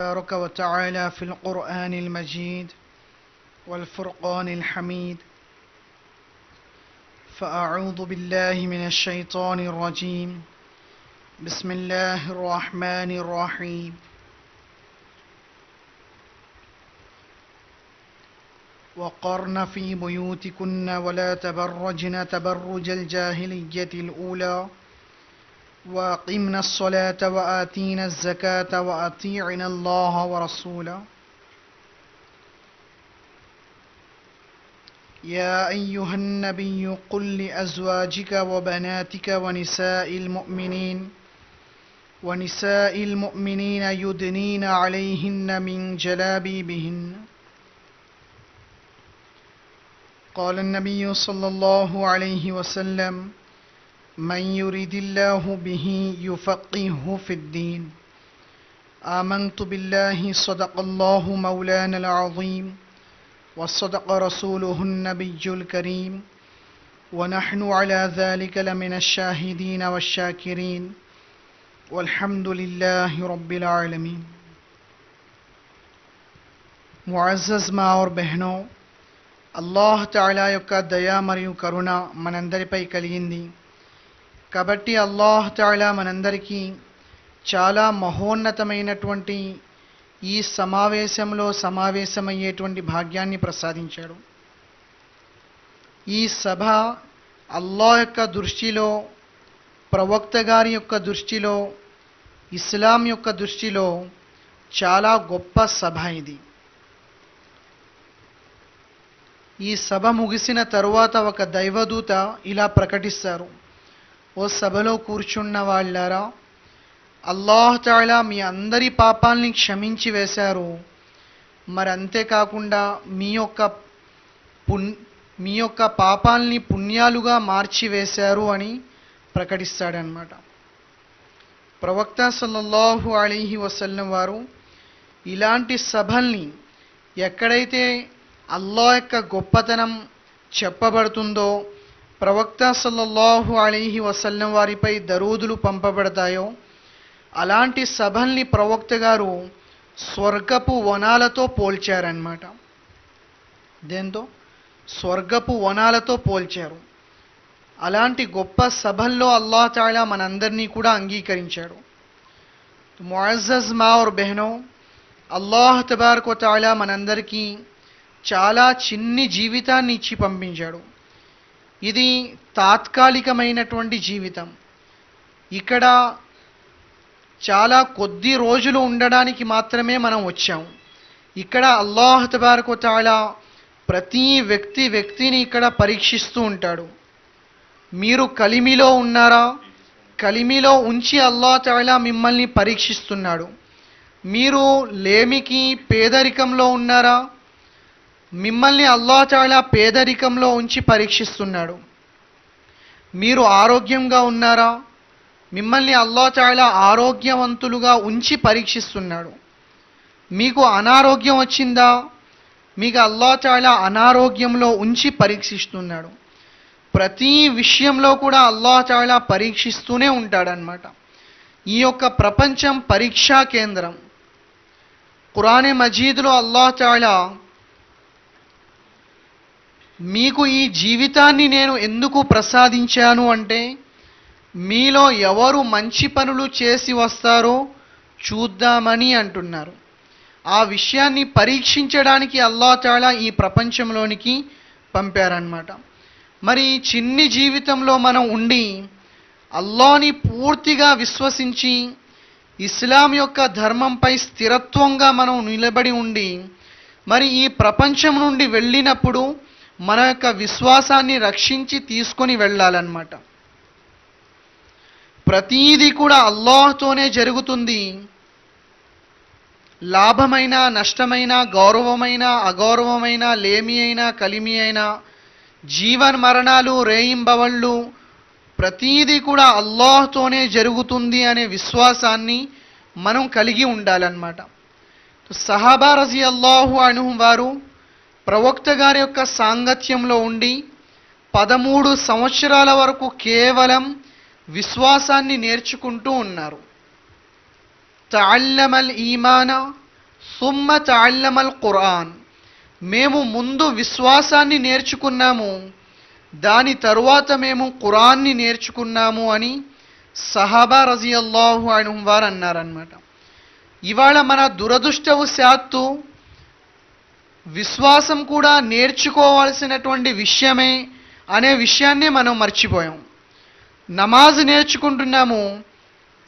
تبارك وتعالى في القرآن المجيد والفرقان الحميد. فأعوذ بالله من الشيطان الرجيم. بسم الله الرحمن الرحيم. وقرن في بيوتكن ولا تبرجن تبرج الجاهلية الأولى وأقمنا الصلاة وآتينا الزكاة وأطيعنا الله ورسوله. يا أيها النبي قل لأزواجك وبناتك ونساء المؤمنين يدنين عليهن من جلابيبهن. قال النبي صلى الله عليه وسلم: من يريد الله به يفقهه في الدين. آمنت بالله صدق الله مولانا العظيم وصدق رسوله النبي الكريم ونحن على ذلك لمن الشاهدين والشاكرين والحمد لله رب العالمين. मुअज़्ज़ज़ माँ और बहनों, అల్లాహ్ తఆలా యొక్క దయ మరియు కరుణ మనందరిపై కలిగింది. కాబట్టి అల్లాహ్ తఆలా మనందరికీ చాలా మహోన్నతమైనటువంటి ఈ సమావేశంలో సమావేశమయ్యేటువంటి భాగ్యాన్ని ప్రసాదించాడు. ఈ సభ అల్లాహ్ యొక్క దృష్టిలో, ప్రవక్త గారి యొక్క దృష్టిలో, ఇస్లాం యొక్క దృష్టిలో చాలా గొప్ప సభ ఇది. ఈ సభ ముగిసిన తరువాత ఒక దైవదూత ఇలా ప్రకటిస్తారు: ఓ సభలో కూర్చున్న వాళ్ళారా, అల్లాహ్ తఆలా మీ అందరి పాపాల్ని క్షమించి వేశారు. మరి అంతేకాకుండా మీ యొక్క పాపాల్ని పుణ్యాలుగా మార్చివేశారు అని ప్రకటిస్తాడనమాట. ప్రవక్త సల్లల్లాహు అలైహి వసల్లం వారు ఇలాంటి సభల్ని ఎక్కడైతే అల్లాహ్ యొక్క గొప్పతనం చెప్పబడుతుందో, ప్రవక్త సల్లల్లాహు అలైహి వసల్లం వారిపై దరూదులు పంపబడతాయో, అలాంటి సభల్ని ప్రవక్త గారు స్వర్గపు వనాలతో పోల్చారన్నమాట. దేంతో? స్వర్గపు వనాలతో పోల్చారు. అలాంటి గొప్ప సభల్లో అల్లాహ్ తఆలా మనందరినీ కూడా అంగీకరించాడు. ముఅज़్జज़్ మా और బహనో, అల్లాహ్ తబారక వ తఆలా మనందరికీ చాలా చిన్ని జీవితాన్ని ఇచ్చి పంపించాడు. ఇది తాత్కాలికమైనటువంటి జీవితం. ఇక్కడ చాలా కొద్ది రోజులు ఉండడానికి మాత్రమే మనం వచ్చాం. ఇక్కడ అల్లాహ్ తబారక వ తఆలా ప్రతి వ్యక్తిని ఇక్కడ పరీక్షిస్తూ ఉంటాడు. మీరు కలిమిలో ఉన్నారా? కలిమిలో ఉంచి అల్లాహ్ తఆలా మిమ్మల్ని పరీక్షిస్తున్నాడు. మీరు లేమికి, పేదరికంలో ఉన్నారా? మిమ్మల్ని అల్లాహ్ తఆలా పేదరికంలో ఉంచి పరీక్షిస్తున్నాడు. మీరు ఆరోగ్యంగా ఉన్నారా? మిమ్మల్ని అల్లాహ్ తఆలా ఆరోగ్యవంతులుగా ఉంచి పరీక్షిస్తున్నాడు. మీకు అనారోగ్యం వచ్చిందా? మీకు అల్లాహ్ తఆలా అనారోగ్యంలో ఉంచి పరీక్షిస్తున్నాడు. ప్రతి విషయంలో కూడా అల్లాహ్ తఆలా పరీక్షిస్తూనే ఉంటాడనమాట. ఈ యొక్క ప్రపంచం పరీక్షా కేంద్రం. ఖురాన్ మజీద్లో అల్లాహ్ తఆలా మీకు ఈ జీవితాన్ని నేను ఎందుకు ప్రసాదించాను అంటే, మీలో ఎవరు మంచి పనులు చేసి వస్తారో చూద్దామని అంటున్నారు. ఆ విషయాన్ని పరీక్షించడానికి అల్లాహ్ తఆలా ఈ ప్రపంచంలోనికి పంపారన్నమాట. మరి చిన్ని జీవితంలో మనం ఉండి అల్లాహ్ని పూర్తిగా విశ్వసించి ఇస్లాం యొక్క ధర్మంపై స్థిరత్వంగా మనం నిలబడి ఉండి మరి ఈ ప్రపంచం నుండి వెళ్ళినప్పుడు మన యొక్క విశ్వాసాన్ని రక్షించి తీసుకొని వెళ్ళాలన్నమాట. ప్రతీది కూడా అల్లాహ్తోనే జరుగుతుంది. లాభమైన, నష్టమైన, గౌరవమైన, అగౌరవమైన, లేమి అయినా, కలిమి అయినా, జీవన్ మరణాలు, రేయింబవళ్ళు, ప్రతీది కూడా అల్లాహ్తోనే జరుగుతుంది అనే విశ్వాసాన్ని మనం కలిగి ఉండాలన్నమాట. సహాబా రజియల్లాహు అన్హుం వారు ప్రవక్త గారి యొక్క సాంగత్యంలో ఉండి 13 సంవత్సరాల వరకు కేవలం విశ్వాసాన్ని నేర్చుకుంటూ ఉన్నారు. తఅల్లమల్ ఈమాన సుమ్మ తఅల్లమల్ ఖురాన్, మేము ముందు విశ్వాసాన్ని నేర్చుకున్నాము, దాని తరువాత మేము ఖురాన్ని నేర్చుకున్నాము అని సహాబా రజియల్లాహు అన్హుం వారు అన్నారన్నమాట. ఇవాళ మన దురదృష్టవశాత్తు విశ్వాసం కూడా నేర్చుకోవాల్సినటువంటి విషయమే అనే విషయాన్నే మనం మర్చిపోయాం. నమాజ్ నేర్చుకుంటున్నాము,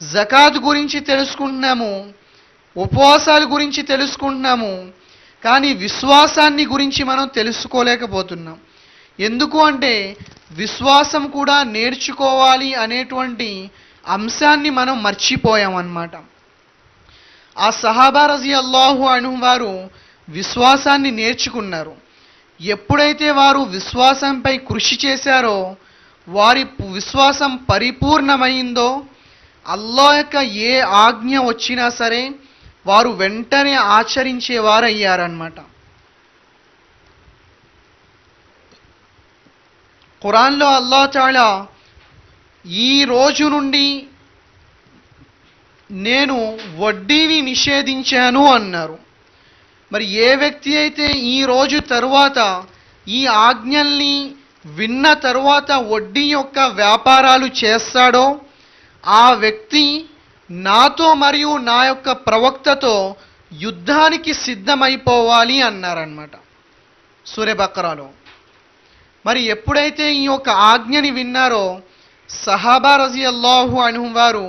జకాత్ గురించి తెలుసుకుంటున్నాము, ఉపవాసాల గురించి తెలుసుకుంటున్నాము, కానీ విశ్వాసాన్ని గురించి మనం తెలుసుకోలేకపోతున్నాం. ఎందుకు అంటే విశ్వాసం కూడా నేర్చుకోవాలి అనేటువంటి అంశాన్ని మనం మర్చిపోయాం అన్నమాట. ఆ సహాబా రజియల్లాహు అన్హుం వారు విశ్వాసాన్ని నేర్చుకున్నారు. ఎప్పుడైతే వారు విశ్వాసంపై కృషి చేశారో, వారి విశ్వాసం పరిపూర్ణమైందో, అల్లాహ్ యొక్క ఏ ఆజ్ఞ వచ్చినా సరే వారు వెంటనే ఆచరించేవారయ్యారన్నమాట. ఖురాన్లో అల్లాహ్ తఆలా ఈ రోజు నుండి నేను వడ్డీని నిషేధించాను అన్నారు. మరి ఏ వ్యక్తి అయితే ఈ రోజు తరువాత ఈ ఆజ్ఞల్ని విన్న తరువాత వడ్డీ యొక్క వ్యాపారాలు చేస్తాడో ఆ వ్యక్తి నాతో మరియు నా యొక్క ప్రవక్తతో యుద్ధానికి సిద్ధమైపోవాలి అన్నారన్నమాట సూరే బకరాలో. మరి ఎప్పుడైతే ఈ యొక్క ఆజ్ఞని విన్నారో సహాబా రజియల్లాహు అన్హుం వారు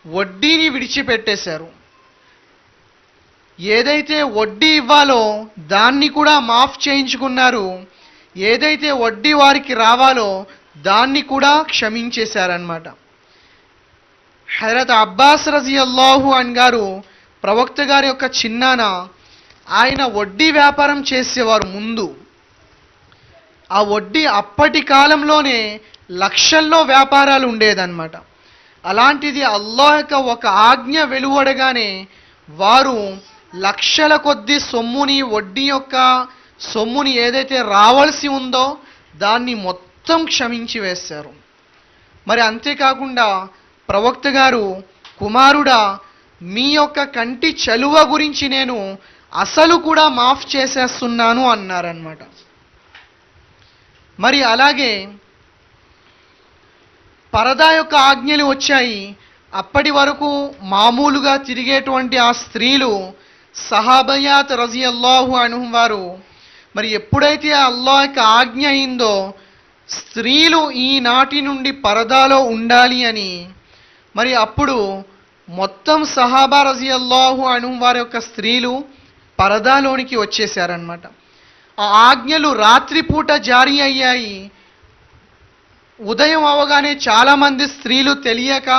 వడ్డీని విడిచిపెట్టేశారు. ఏదైతే వడ్డీ ఇవ్వాలో దాన్ని కూడా మాఫ్ చేయించుకున్నారు, ఏదైతే వడ్డీ వారికి రావాలో దాన్ని కూడా క్షమించేశారన్నమాట. హజరత్ అబ్బాస్ రజియల్లాహు అన్ గారు ప్రవక్త గారి యొక్క చిన్నాన, ఆయన వడ్డీ వ్యాపారం చేసేవారు ముందు. ఆ వడ్డీ అప్పటి కాలంలోనే లక్షల్లో వ్యాపారాలు ఉండేదన్నమాట. అలాంటిది అల్లాహ్ యొక్క ఒక ఆజ్ఞ వెలువడగానే వారు లక్షల కొద్ది సొమ్ముని, వడ్డీ యొక్క సొమ్ముని ఏదైతే రావాల్సి ఉందో దాన్ని మొత్తం క్షమించి వేశారు. మరి అంతేకాకుండా ప్రవక్త గారు, కుమారుడా, మీ యొక్క కంటి చలువ గురించి నేను అసలు కూడా మాఫ్ చేసేస్తున్నాను అన్నారన్నమాట. మరి అలాగే పరదా యొక్క ఆజ్ఞలు వచ్చాయి. అప్పటి వరకు మామూలుగా తిరిగేటువంటి ఆ స్త్రీలు సహాబయాత్ రజియల్లాహు అన్హుం వారు మరి ఎప్పుడైతే అల్లాహ్ యొక్క ఆజ్ఞ అయిందో స్త్రీలు ఈనాటి నుండి పరదాలో ఉండాలి అని, మరి అప్పుడు మొత్తం సహాబా రజియల్లాహు అన్హుం వారి యొక్క స్త్రీలు పరదాలోనికి వచ్చేసారన్నమాట. ఆ ఆజ్ఞలు రాత్రిపూట జారీ అయ్యాయి. ఉదయం అవగానే చాలామంది స్త్రీలు తెలియక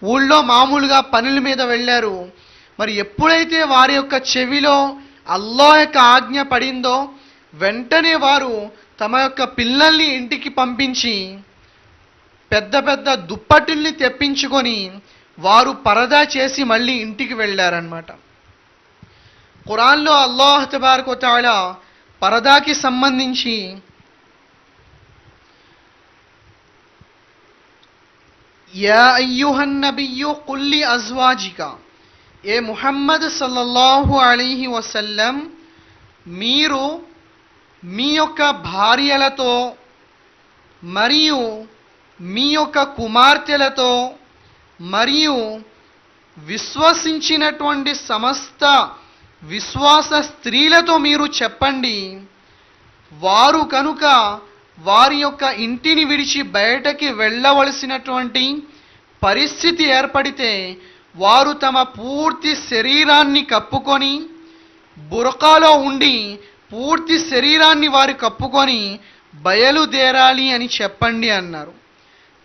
ఊళ్ళో మామూలుగా పనుల మీద వెళ్ళారు. మరి ఎప్పుడైతే వారి యొక్క చెవిలో అల్లాహ్ యొక్క ఆజ్ఞ పడిందో వెంటనే వారు తమ యొక్క పిల్లల్ని ఇంటికి పంపించి పెద్ద పెద్ద దుప్పటిల్ని తెప్పించుకొని వారు పరదా చేసి మళ్ళీ ఇంటికి వెళ్ళారన్నమాట. ఖురాన్లో అల్లాహ్ తబారక వ తఆలా పరదాకి సంబంధించి యా అయ్యుహన్ నబియ్యు కుల్ లి అజ్వాజిక, ఏ ముహమ్మద్ సల్లల్లాహు అలైహి వసల్లం, మీరు మీ యొక్క భార్యలతో మరియు మీ యొక్క కుమార్తెలతో మరియు విశ్వసించినటువంటి సమస్త విశ్వాస స్త్రీలతో మీరు చెప్పండి, వారు కనుక వారి యొక్క ఇంటిని విడిచి బయటకి వెళ్ళవలసినటువంటి పరిస్థితి ఏర్పడితే వారు తమ పూర్తి శరీరాన్ని కప్పుకొని బురకాలో ఉండి పూర్తి శరీరాన్ని వారు కప్పుకొని బయలుదేరాలి అని చెప్పండి అన్నారు.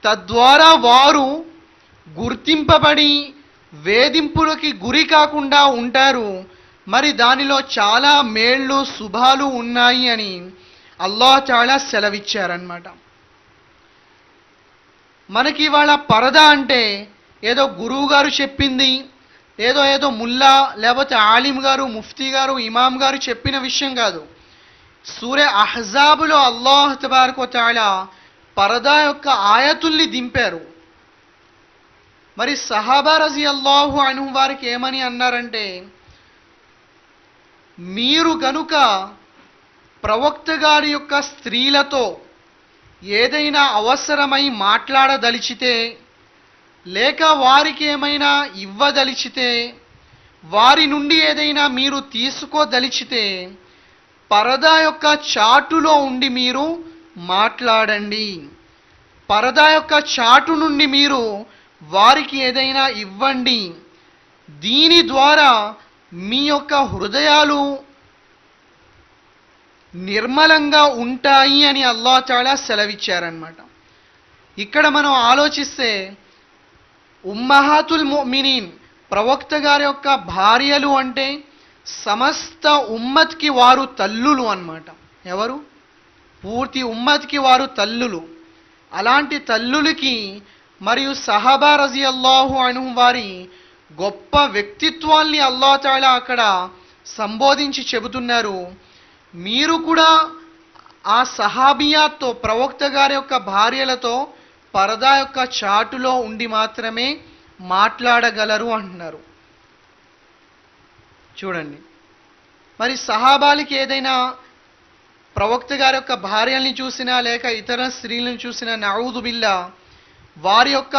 తద్వారా వారు గుర్తింపబడి వేధింపులకి గురి కాకుండా ఉంటారు. మరి దానిలో చాలా మేళ్ళు శుభాలు ఉన్నాయి అని అల్లాహ్ తఆలా సెలవిచ్చారన్నమాట. మనకి ఇవాళ పరదా అంటే ఏదో గురువు గారు చెప్పింది, ఏదో ముల్లా లేకపోతే ఆలిం గారు, ముఫ్తీ గారు, ఇమాం గారు చెప్పిన విషయం కాదు. సూరే అహ్జాబులో అల్లాహ్ తబారక వ తఆలా పరదా యొక్క ఆయతుల్ని దింపారు. మరి సహాబా రజియల్లాహు అన్హుం వారికి ఏమని అన్నారంటే, మీరు గనుక ప్రవక్త గారి యొక్క స్త్రీలతో ఏదైనా అవసరమై మాట్లాడదలిచితే, లేక వారికి ఏమైనా ఇవ్వదలిచితే, వారి నుండి ఏదైనా మీరు తీసుకోదలిచితే, పరదా యొక్క చాటులో ఉండి మీరు మాట్లాడండి. పరదా యొక్క చాటు నుండి మీరు వారికి ఏదైనా ఇవ్వండి. దీని ద్వారా మీ యొక్క హృదయాలు నిర్మలంగా ఉంటాయి అని అల్లాహ్ తఆలా సెలవిచ్చారన్నమాట. ఇక్కడ మనం ఆలోచిస్తే ఉమ్మహాతుల్ ముమినీన్ ప్రవక్త గారి యొక్క భార్యలు అంటే సమస్త ఉమ్మత్కి వారు తల్లులు అన్నమాట. ఎవరు? పూర్తి ఉమ్మత్కి వారు తల్లులు. అలాంటి తల్లులకి మరియు సహాబా రజియల్లాహు అన్హుం వారి గొప్ప వ్యక్తిత్వాల్ని అల్లాహ్ తఆలా అక్కడ సంబోధించి చెబుతున్నారు. మీరు కూడా ఆ సహాబియాతో, ప్రవక్త గారి యొక్క భార్యలతో పరదా యొక్క చాటులో ఉండి మాత్రమే మాట్లాడగలరు అంటున్నారు. చూడండి, మరి సహాబాలకి ఏదైనా ప్రవక్త గారి యొక్క భార్యల్ని చూసినా లేక ఇతర స్త్రీలను చూసినా నఊదు బిల్లా వారి యొక్క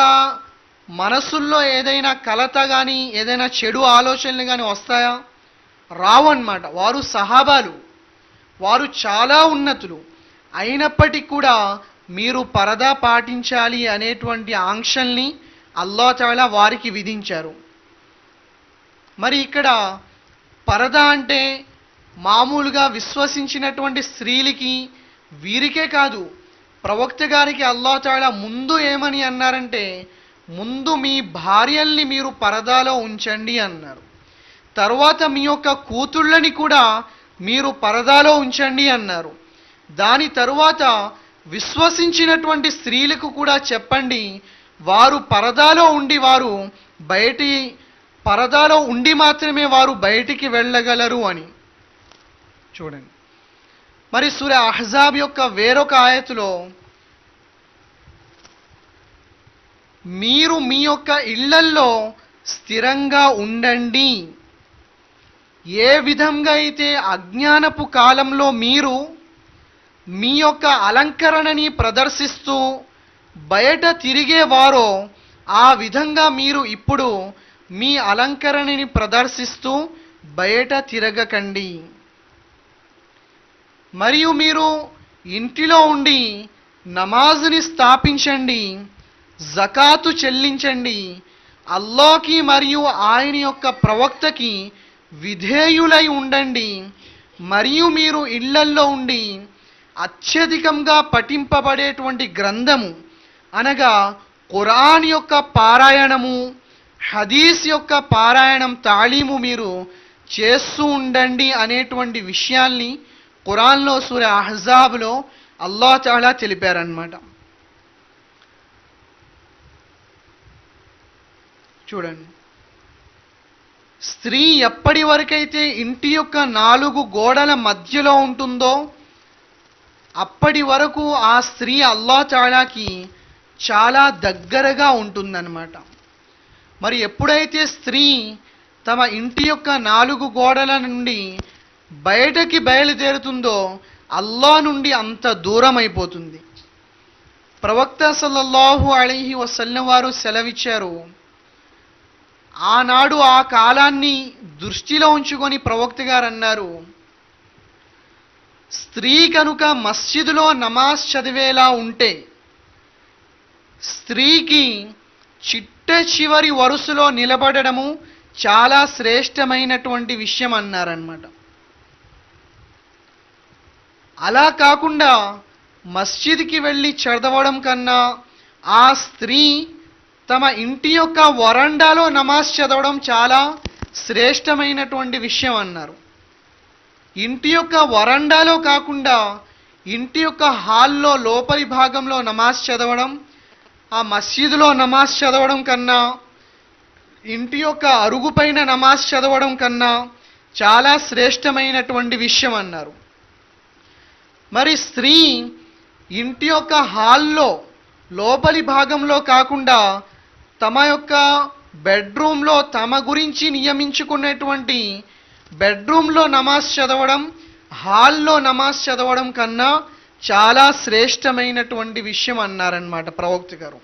మనసుల్లో ఏదైనా కలత కానీ ఏదైనా చెడు ఆలోచనలు కానీ వస్తాయా? రావన్నమాట. వారు సహాబాలు, వారు చాలా ఉన్నతులు. అయినప్పటికీ కూడా మీరు పరదా పాటించాలి అనేటువంటి ఆంక్షల్ని అల్లాహ్ తఆలా వారికి విధించారు. మరి ఇక్కడ పరదా అంటే మామూలుగా విశ్వసించినటువంటి స్త్రీలకి, వీరికే కాదు, ప్రవక్త గారికి అల్లాహ్ తఆలా ముందు ఏమని అన్నారంటే, ముందు మీ భార్యల్ని మీరు పరదాలో ఉంచండి అన్నారు. తర్వాత మీ యొక్క కూతుళ్ళని కూడా మీరు పరదాలో ఉంచండి అన్నారు. దాని తరువాత విశ్వసించినటువంటి స్త్రీలకు కూడా చెప్పండి, వారు పరదాలో ఉండి పరదాలో ఉండి మాత్రమే వారు బయటికి వెళ్ళగలరు అని. చూడండి, మరి సూర అహ్జాబ్ యొక్క వేరొక ఆయతులో, మీరు మీ యొక్క ఇళ్లల్లో స్థిరంగా ఉండండి. ఏ విధంగా అయితే అజ్ఞానపు కాలంలో మీరు మీ యొక్క అలంకరణని ప్రదర్శిస్తూ బయట తిరిగేవారో, ఆ విధంగా మీరు ఇప్పుడు మీ అలంకరణని ప్రదర్శిస్తూ బయట తిరగకండి. మరియు మీరు ఇంటిలో ఉండి నమాజుని స్థాపించండి, జకాతు చెల్లించండి, అల్లాహ్కి మరియు ఆయన యొక్క ప్రవక్తకి విధేయులై ఉండండి. మరియు మీరు ఇళ్లల్లో ఉండి అత్యధికంగా పఠింపబడేటువంటి గ్రంథము అనగా ఖురాన్ యొక్క పారాయణము, హదీస్ యొక్క పారాయణం, తాళీము మీరు చేస్తూ ఉండండి అనేటువంటి విషయాల్ని ఖురాన్లో సూర అహ్జాబ్లో అల్లాహ్ తఆలా తెలిపారన్నమాట. చూడండి, స్త్రీ ఎప్పటి వరకైతే ఇంటి యొక్క 4 గోడల మధ్యలో ఉంటుందో అప్పటి వరకు ఆ స్త్రీ అల్లాహ్ తఆలాకి చాలా దగ్గరగా ఉంటుందన్నమాట. మరి ఎప్పుడైతే స్త్రీ తమ ఇంటి యొక్క 4 గోడల నుండి బయటకి బయలుదేరుతుందో అల్లాహ్ నుండి అంత దూరం అయిపోతుంది. ప్రవక్త సల్లల్లాహు అలైహి వసల్లం వారు సెలవిచ్చారు, ఆనాడు ఆ కాలాన్ని దృష్టిలో ఉంచుకొని ప్రవక్త గారు అన్నారు, స్త్రీ కనుక మస్జిదులో నమాజ్ చదివేలా ఉంటే స్త్రీకి చిట్ట చివరి వరుసలో నిలబడము చాలా శ్రేష్టమైనటువంటి విషయం అన్నారన్నమాట. అలా కాకుండా మస్జిద్కి వెళ్ళి చదవడం కన్నా ఆ స్త్రీ తమ ఇంటి యొక్క వరండాలో నమాజ్ చదవడం చాలా శ్రేష్టమైనటువంటి విషయం అన్నారు. ఇంటి యొక్క వరండాలో కాకుండా ఇంటి యొక్క హాల్లో లోపలి భాగంలో నమాజ్ చదవడం, ఆ మస్జిద్లో నమాజ్ చదవడం కన్నా, ఇంటి యొక్క అరుగుపైన నమాజ్ చదవడం కన్నా చాలా శ్రేష్టమైనటువంటి విషయం అన్నారు. మరి స్త్రీ ఇంటి యొక్క హాల్లో లోపలి భాగంలో కాకుండా తమ యొక్క బెడ్రూమ్లో తమ గురించి నియమించుకున్నటువంటి బెడ్రూమ్లో నమాజ్ చదవడం హాల్లో నమాజ్ చదవడం కన్నా చాలా శ్రేష్టమైనటువంటి విషయం అన్నారన్నమాట ప్రవక్త గారు.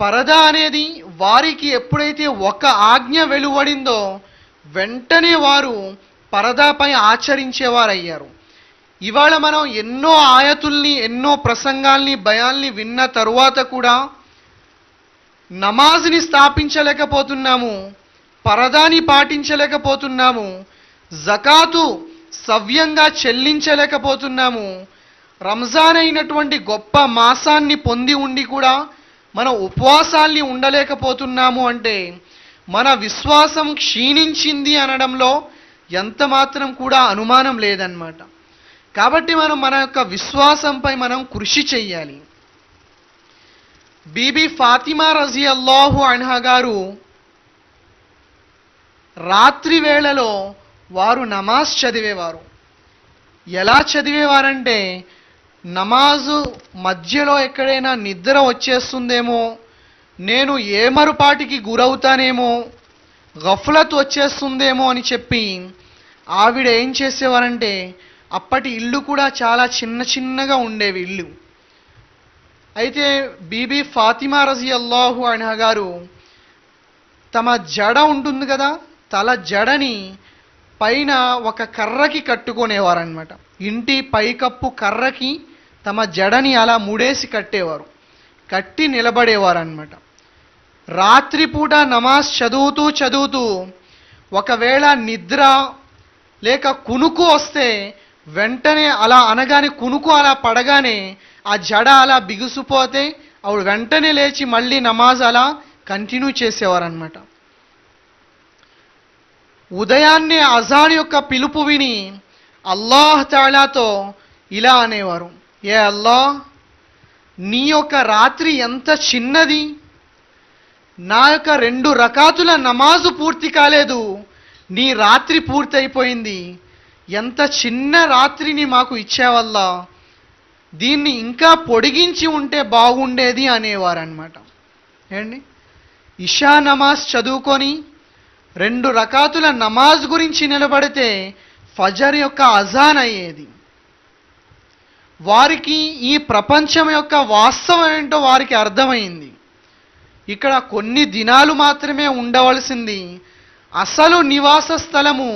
పరదా అనేది వారికి ఎప్పుడైతే ఒక ఆజ్ఞ వెలువడిందో వెంటనే వారు పరదాపై ఆచరించేవారయ్యారు. ఇవాళ మనం ఎన్నో ఆయతుల్ని, ఎన్నో ప్రసంగాల్ని, బయాల్ని విన్న తరువాత కూడా నమాజ్ని స్థాపించలేకపోతున్నాము, పరదాని పాటించలేకపోతున్నాము, జకాతు సవ్యంగా చెల్లించలేకపోతున్నాము. రంజాన్ అయినటువంటి గొప్ప మాసాన్ని పొంది ఉండి కూడా మన ఉపవాసాల్ని ఉండలేకపోతున్నాము అంటే మన విశ్వాసం క్షీణించింది అనడంలో ఎంత మాత్రం కూడా అనుమానం లేదన్నమాట. కాబట్టి మనం మన యొక్క విశ్వాసంపై మనం కృషి చెయ్యాలి. బీబీ ఫాతిమా రజియల్లాహు అన్హా గారు రాత్రి వేళలో వారు నమాజ్ చదివేవారు. ఎలా చదివేవారంటే, నమాజు మధ్యలో ఎక్కడైనా నిద్ర వచ్చేస్తుందేమో, నేను ఏమరుపాటికి గురవుతానేమో, గఫ్లత్ వచ్చేస్తుందేమో అని చెప్పి ఆవిడ ఏం చేసేవారంటే, అప్పటి ఇల్లు కూడా చాలా చిన్న చిన్నగా ఉండేవి ఇల్లు. అయితే బీబీ ఫాతిమా రజియల్లాహు అన్హా గారు తమ జడ ఉంటుంది కదా, తల జడని పైన ఒక కర్రకి కట్టుకునేవారనమాట. ఇంటి పైకప్పు కర్రకి తమ జడని అలా ముడేసి కట్టేవారు, కట్టి నిలబడేవారనమాట. రాత్రిపూట నమాజ్ చదువుతూ చదువుతూ ఒకవేళ నిద్ర లేక కునుకు వస్తే వెంటనే అలా అనగానే, కునుకు అలా పడగానే ఆ జడ అలా బిగుసిపోతే ఆవిడ వెంటనే లేచి మళ్ళీ నమాజ్ అలా కంటిన్యూ చేసేవారనమాట. ఉదయాన్నే అజాన్ యొక్క పిలుపు విని అల్లాహ్ తాలాతో ఇలా అనేవారు, ఏ అల్లాహ్, నీ యొక్క రాత్రి ఎంత చిన్నది, నా యొక్క 2 రకాతుల నమాజు పూర్తి కాలేదు, నీ రాత్రి పూర్తయిపోయింది, ఎంత చిన్న రాత్రిని మాకు ఇచ్చావల్లా, దీన్ని ఇంకా పొడిగించి ఉంటే బాగుండేది అనేవారన్నమాట. ఏండి, ఇషా నమాజ్ చదువుకొని 2 రకాతుల నమాజ్ గురించి నిలబడితే ఫజర్ యొక్క అజాన్ అయ్యేది. వారికి ఈ ప్రపంచం యొక్క వాస్తవం ఏంటో వారికి అర్థమైంది. ఇక్కడ కొన్ని దినాలు మాత్రమే ఉండవలసింది, అసలు నివాస స్థలము,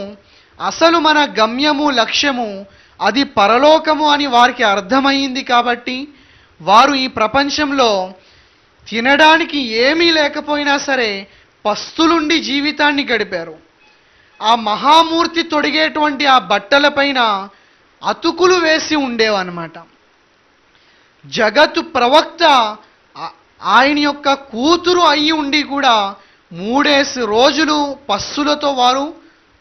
అసలు మన గమ్యము, లక్ష్యము అది పరలోకము అని వారికి అర్థమైంది. కాబట్టి వారు ఈ ప్రపంచంలో తినడానికి ఏమీ లేకపోయినా సరే పస్తులుండి జీవితాన్ని గడిపారు. ఆ మహామూర్తి తొడిగేటువంటి ఆ బట్టలపైన అతుకులు వేసి ఉండేవన్నమాట. జగత్తు ప్రవక్త ఆయన యొక్క కూతురు అయి ఉండి కూడా 3 రోజులు పస్సులతో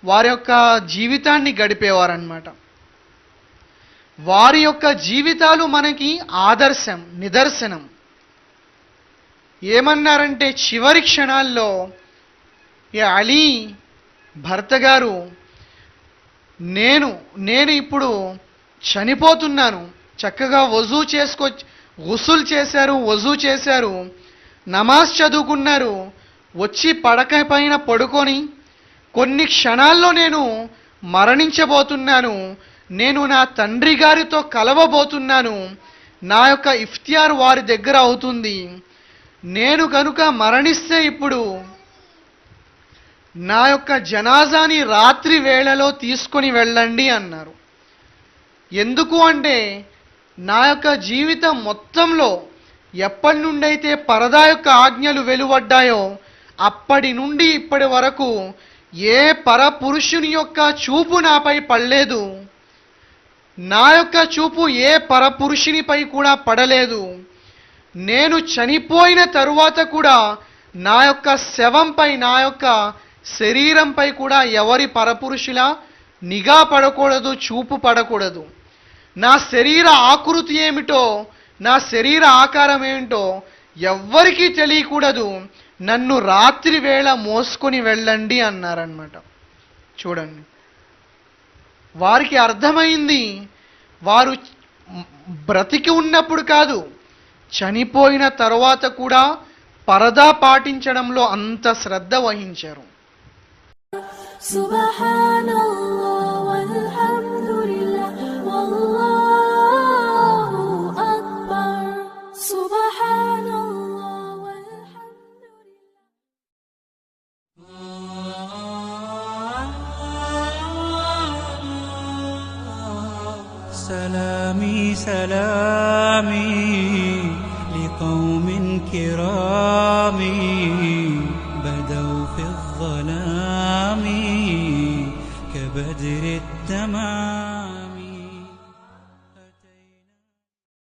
వారి యొక్క జీవితాన్ని గడిపేవారన్నమాట. వారి యొక్క జీవితాలు మనకి ఆదర్శం, నిదర్శనం. ఏమన్నారంటే చివరి క్షణాల్లో, ఏ అలీ భర్త గారు, నేను ఇప్పుడు చనిపోతున్నాను, చక్కగా గుసుల్ చేశారు, వజూ చేశారు, నమాజ్ చదువుకున్నారు, వచ్చి పడక పైన పడుకొని కొన్ని క్షణాల్లో నేను మరణించబోతున్నాను, నేను నా తండ్రి గారితో కలవబోతున్నాను, నా యొక్క ఇఫ్తియార్ వారి దగ్గర అవుతుంది, నేను కనుక మరణిస్తే ఇప్పుడు నా యొక్క జనాజాని రాత్రి వేళలో తీసుకొని వెళ్ళండి అన్నారు. ఎందుకు అంటే, నా యొక్క జీవితం మొత్తంలో ఎప్పటి నుండైతే పరదా యొక్క ఆజ్ఞలు వెలువడ్డాయో అప్పటి నుండి ఇప్పటి వరకు ఏ పరపురుషుని యొక్క చూపు నాపై పడలేదు, నా యొక్క చూపు ఏ పరపురుషునిపై కూడా పడలేదు. నేను చనిపోయిన తరువాత కూడా నా యొక్క శవంపై, నా యొక్క శరీరంపై కూడా ఎవరి పరపురుషుల నిఘా పడకూడదు, చూపు పడకూడదు. నా శరీర ఆకృతి ఏమిటో, నా శరీర ఆకారం ఏమిటో ఎవ్వరికీ తెలియకూడదు, నన్ను రాత్రి వేళ మోసుకొని వెళ్ళండి అన్నారన్నమాట. చూడండి, వారికి అర్థమైంది, వారు బ్రతికి ఉన్నప్పుడు కాదు, చనిపోయిన తరువాత కూడా పరదా పాటించడంలో అంత శ్రద్ధ వహించారు. سبحان الله والحمد لله والله أكبر سبحان الله والحمد لله. سلامي سلامي لقوم كرام